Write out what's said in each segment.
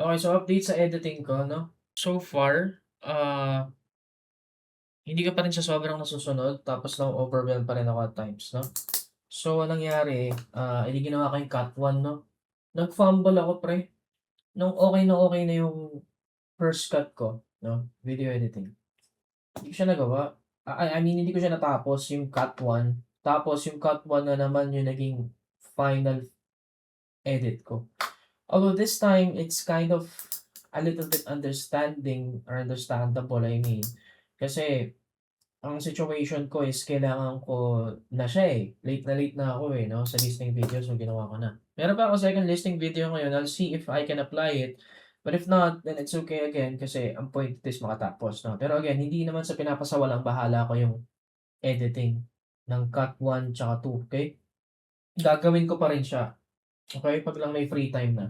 Okay, so update sa editing ko 'no. So far, hindi ko pa rin siya sobrang nasusunod tapos na-o-overwhelm pa rin ako at times 'no. So anong nangyari, ginawa ko yung cut 1 'no. Nag-fumble ako pre, nung okey na yung first cut ko 'no, video editing. Hindi ko siya nagawa. I mean hindi ko siya natapos yung cut 1, tapos yung cut 1 na naman yung naging final edit ko. Although this time, it's kind of a little bit understanding or understandable, I mean. Kasi, ang situation ko is kailangan ko na siya eh. Late na ako eh, no? Sa listening video, so ginawa ko na. Meron pa ako second listening video ngayon. I'll see if I can apply it. But if not, then it's okay again kasi ang point is makatapos, no? Pero again, hindi naman sa pinapasawalang bahala ko yung editing ng cut 1 tsaka 2, okay? Gagawin ko pa rin siya, okay? Pag lang may free time na.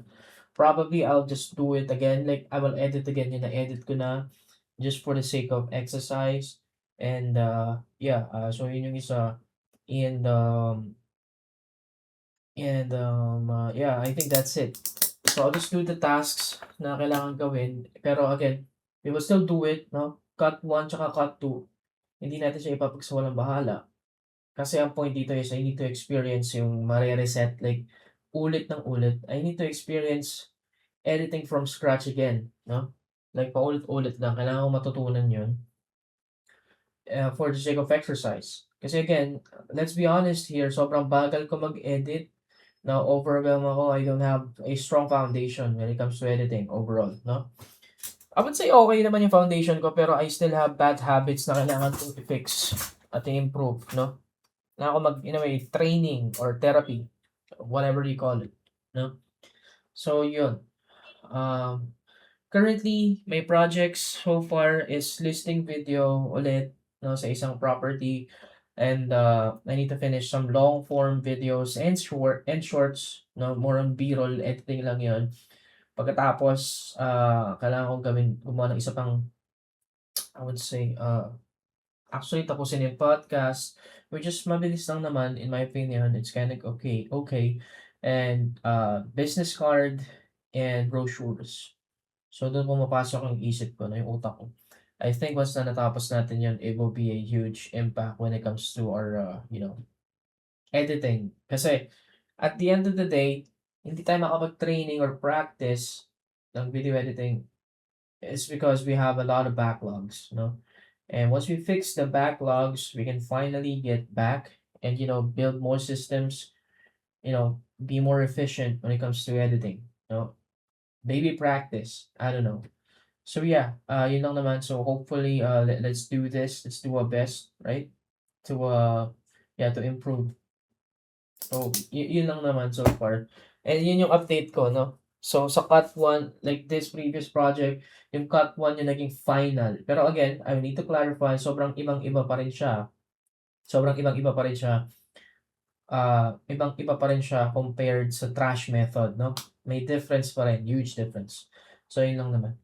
Probably I'll just do it again. Like I will edit again yung na-edit ko na just for the sake of exercise. And yeah, so yun yung isa. And yeah, I think that's it. So I'll just do the tasks na kailangan gawin. Pero again, we will still do it, no? Cut 1 tsaka cut 2. Hindi natin siya ipapagsawalang bahala. Kasi ang point dito is I need to experience yung mare-reset like ulit ng ulit. I need to experience editing from scratch again, no? Like paulit-ulit lang, kailangan kong matutunan 'yun, for the sake of exercise. Kasi again, let's be honest here, sobrang bagal ko mag-edit, na-overwhelm ako, I don't have a strong foundation when it comes to editing overall, no? I would say okay naman yung foundation ko, pero I still have bad habits na kailangan kong i-fix at i-improve, no? Na ako in a way, training or therapy, whatever you call it, no? So 'yun, um currently, my projects so far is listing video ulit 'no, sa isang property and, I need to finish some long form videos and shorts 'no, more on B-roll editing lang 'yun. Pagkatapos, kailangan kong gumawa ng isa pang, I would say, actually tapusin yung podcast, which is mabilis lang naman in my opinion, it's kinda okay, and, business card and brochures. So dun pumapasok ang isip ko na yung utak ko. I think once na natapos natin yun, it will be a huge impact when it comes to our, editing. Kasi at the end of the day, hindi tayo makapag-training or practice ng video editing is because we have a lot of backlogs, no? And once we fix the backlogs, we can finally get back and, build more systems, be more efficient when it comes to editing, no? Maybe practice, I don't know. So yeah, yun lang naman. So hopefully, let's do this. Let's do our best, right? To yeah, to improve. So yun lang naman so far. And yun yung update ko, no? So sa cut 1, like this previous project, yung cut 1 yung naging final. Pero again, I need to clarify, sobrang ibang-iba pa rin siya. Sobrang ibang-iba pa rin siya. Ibang-iba pa rin siya compared sa trash method, no? May difference pa rin, huge difference. So yun lang naman.